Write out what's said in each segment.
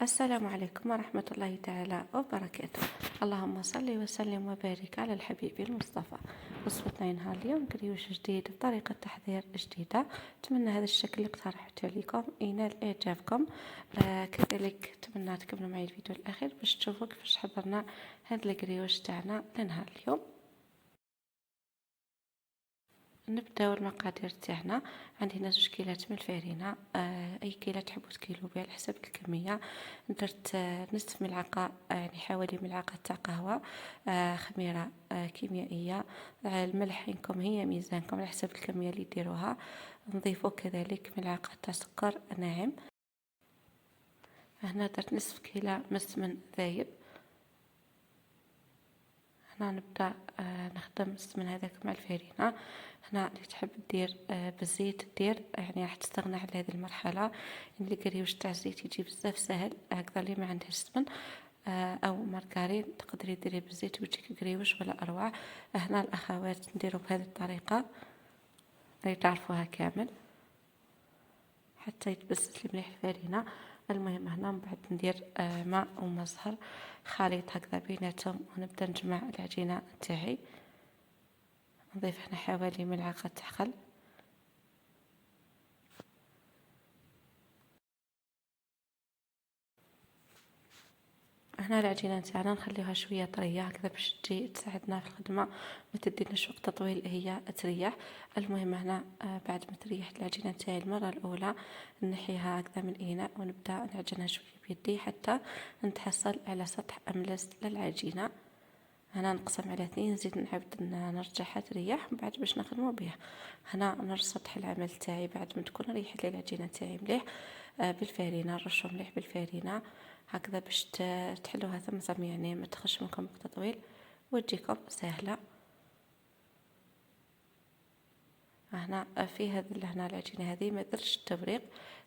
السلام عليكم ورحمة الله تعالى وبركاته. اللهم صل وسلم وبارك على الحبيب المصطفى. وصفتنا نهار اليوم كريوش جديد بطريقة تحضير جديدة. أتمنى هذا الشكل اللي اقترحته لكم ينال إعجابكم. كذلك أتمنى تكملوا معي الفيديو الأخير باش تشوفوا كيفاش حضرنا هذا الكريوش تاعنا لنهار اليوم. نبداو المقادير تاعنا. عندي هنا 2 كيلات من الفارينه، اي كيله تحبوا تكيلوا بها على حسب الكميه. درت نصف ملعقه، يعني حوالي ملعقه تاع قهوه خميره كيميائيه. الملح عندكم هي ميزانكم على حسب الكميه اللي ديروها. نضيفوا كذلك ملعقه تاع سكر ناعم. هنا درت نصف كيلة مسمن ذايب. هنا نبدا نخدم السمن هذاك مع الفارينه. هنا اللي تحب دير بالزيت دير، يعني راح تستغنى على هذه المرحله. اللي الكريوش تاع الزيت يجي بزاف سهل هكذا. اللي ما عندهاش سمن او مارغرين تقدري ديري بالزيت ويجيك كريوش ولا اروع. هنا الاخوات نديرو بهذه الطريقه اللي تعرفوها كامل حتى يتبسط لي مليح الفارينه. المهم هنا من بعد ندير ماء وما زهر خليط هكذا بيناتهم، ونبدا نجمع العجينه تاعي. نضيف هنا حوالي ملعقه تاع خل. هنا العجينه تاعنا نخليها شويه طريه هكذا باش تجي تساعدنا في الخدمه، ما تديناش وقت طويل هي تريح. المهم هنا بعد ما تريح العجينه تاعي المره الاولى نحيها هكذا من الاناء ونبدا نعجنها شويه بيدي حتى نتحصل على سطح املس للعجينه. هنا نقسم على 2، نزيد نعاود نرجعها تريح من بعد باش نخدمو بها. هنا نرص سطح العمل تاعي بعد ما تكون ريحت لي العجينه تاعي مليح بالفارينه. نرشو مليح بالفارينه هكذا باش تحلوها ثم يعني ما تخش منكم وقت طويل وتجيكم سهله. هنا في هنا العجينه هذه ما درتش التوريق.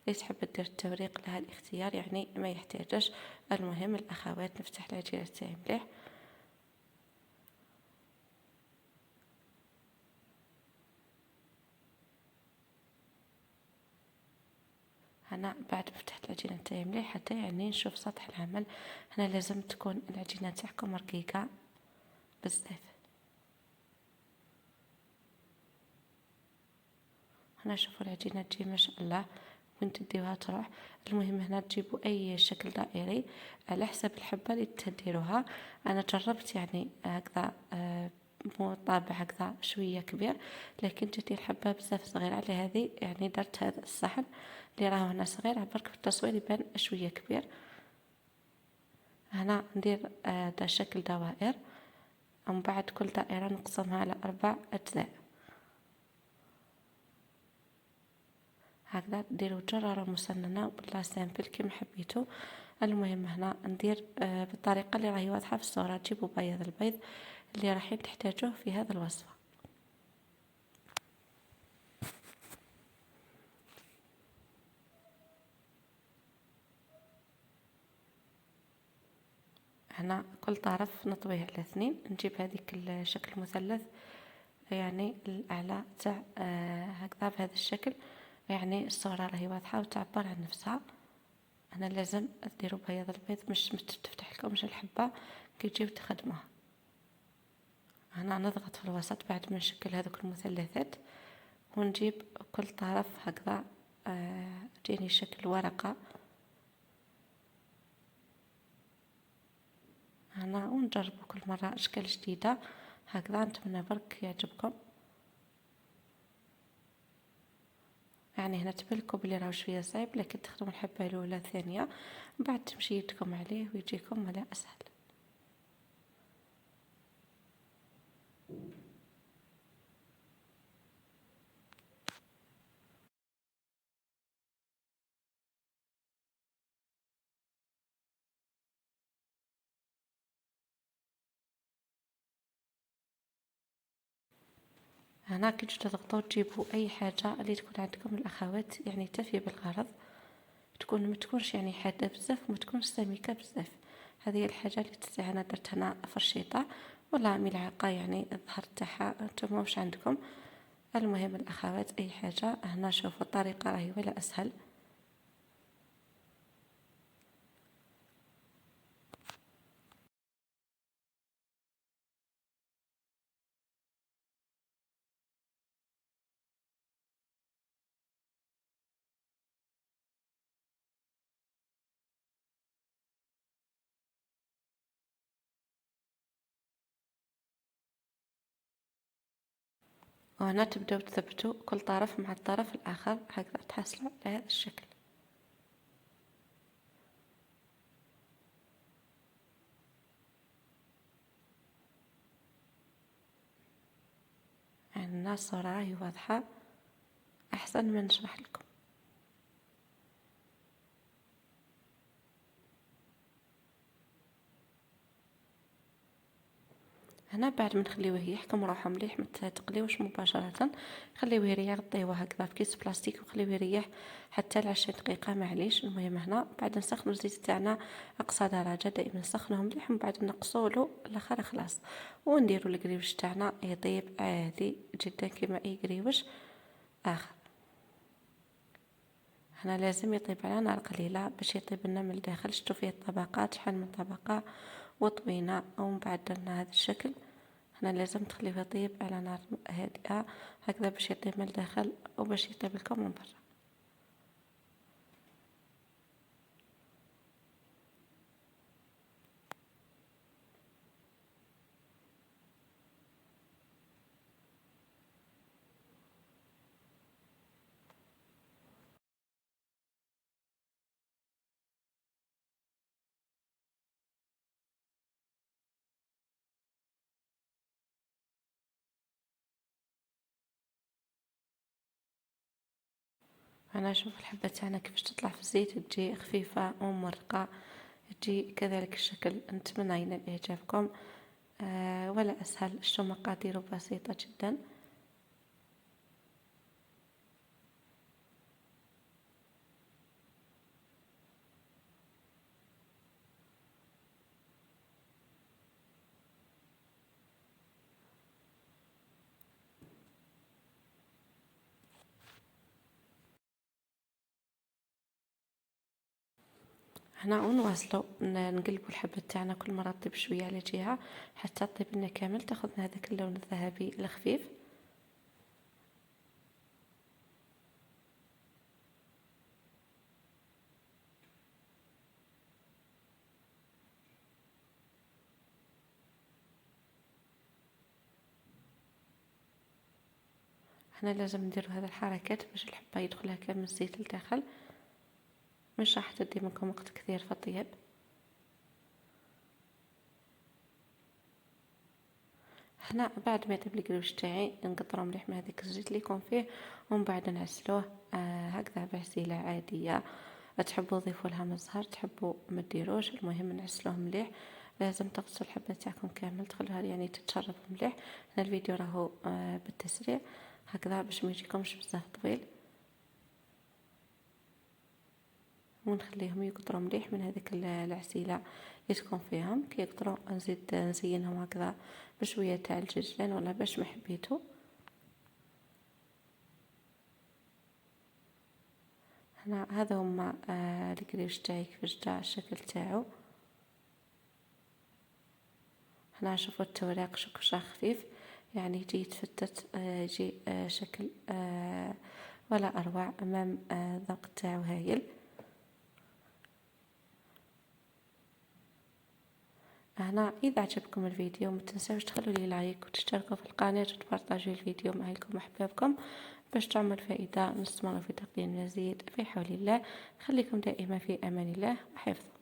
اللي تحب دير التوريق لها الاختيار، يعني ما يحتاجش. المهم الاخوات نفتح العجينه تاعي مليح. هنا بعد ما فتحت العجينه تاعي مليح حتى يعني نشوف سطح العمل. هنا لازم تكون العجينه تاعكم رقيقه بزاف. هنا شوفوا العجينه تجي ما شاء الله وين تديوها تروح. المهم هنا تجيبوا اي شكل دائري على حسب الحبه اللي تديروها. انا جربت يعني هكذا طابع هكذا شويه كبير، لكن جاتني الحبه بزاف صغيره. على هذه يعني درت هذا الصحن اللي راه هنا صغير برك في التصوير يبان شويه كبير. هنا ندير دا شكل دوائر، ومن بعد كل دائرة نقسمها على 4 أجزاء هكذا. ديروا جرارة مسننة ولا سامبل كيما حبيتو. المهم هنا ندير بالطريقة اللي راهي واضحة في الصورة. تجيبوا بياض البيض اللي راح تحتاجوه في هذا الوصفة. هنا كل طرف نطويه على 2. نجيب هذيك الشكل مثلث، يعني الأعلى تاع هكذا بهذا الشكل. يعني الصورة راهي واضحة وتعبر عن نفسها. هنا لازم ديروا بياض البيض مش تفتح لكمش الحبة كي تجيو تخدموها. هنا نضغط في الوسط بعد ما نشكل هذوك المثلثات، ونجيب كل طرف هكذا تجيني شكل ورقة هنا. ونجربوا كل مرة أشكال جديدة هكذا. نتمنى برك يعجبكم. يعني هنا تبلكوا بلي راهو شوية صعيب، لكن تخدموا الحبة الأولى الثانية بعد تمشي يدكم عليه ويجيكم ولا أسهل. هنا كي تجوا تضغطوا تجيبوا اي حاجه اللي تكون عندكم الاخوات يعني تفي بالغرض، ما تكونش يعني حاده بزاف وما تكونش سميكه بزاف. هذه هي الحاجه اللي تستطيع. انا درت هنا فرشيطه ولا ملعقه، يعني الظهر تاعها نتوما واش عندكم. المهم الاخوات اي حاجه. هنا شوفوا الطريقه راهي ولا اسهل. وهنا تبداو تثبتوا كل طرف مع الطرف الآخر هكذا تحصلوا على هذا الشكل. عندنا الصورة راهي واضحة أحسن من نشرح لكم. هنا بعد ما نخليوه يحكم روحه مليح، ما تقليوش مباشرة، خليوه يريح، غطيوه هكذا بكيس بلاستيك وخليوه يريح حتى ل20 دقيقة معليش. المهم هنا بعد نسخنوا الزيت تاعنا اقصى درجة، دائما نسخنوه مليح ومن بعد نقصولو الاخر خلاص، ونديرو القريوش تاعنا يطيب عادي جدا كما اي قريوش اخر. هنا لازم يطيب على نار قليلة باش يطيب لنا من الداخل. شفتوا فيه الطبقات شحال من طبقة وطوينة، ومن بعد درنا هذا الشكل. هنا لازم تخليه يطيب على نار هادئة هكذا باش يطيب من الداخل وباش يطيب لكم من برا. انا اشوف الحبة تاعنا كيفاش تطلع في الزيت، تجي خفيفة ومرقة، تجي كذلك الشكل. نتمنى ينال اعجابكم. ولا اسهل، شتو مقاديره بسيطة جدا. هنا ونواصلوا نقلبوا الحبة تاعنا كل مرة تطيب شوية على جهة حتى تطيب لنا كامل، تاخذنا هذاك اللون الذهبي الخفيف. هنا لازم نديروا هذه الحركات باش الحبة يدخلها كامل الزيت لداخل، مش راح تدي منكم وقت كثير في الطياب. هنا بعد ما يطيب القروش تاعي نقطرو مليح من هذاك الزيت اللي يكون فيه، ومن بعد نعسلوه هكذا بعسيله عاديه. تحبوا تضيفوا لها من الزهر، تحبوا ما ديروش، المهم نعسلوه مليح. لازم تغسلوا الحبه تاعكم كامل، تخلوها يعني تتشرب مليح. هنا الفيديو راهو بالتسريع هكذا باش ما يجيكمش بزاف طويل، ونخليهم يقطروا مليح من هذيك العسيله اللي تكون فيهم. كي يقطروا نزيد نزينهم هكذا بشويه تاع الججلان ولا باش ما حبيتو. هنا هذا هما الكريش تاعي كيفاش جا الشكل تاعو. هنا شوفوا التوراق شكل خفيف، يعني يجي يتفتت، يجي شكل ولا اروع. امام الذوق تاعو هايل. هنا اذا عجبكم الفيديو ما تنساوش تخلوا لي لايك وتشتركوا في القناه وتبارطاجوا الفيديو مع اهلكم واحبابكم باش تعمل فائده. نستمر في تقديم مزيد في حول الله. خليكم دائما في امان الله وحفظه.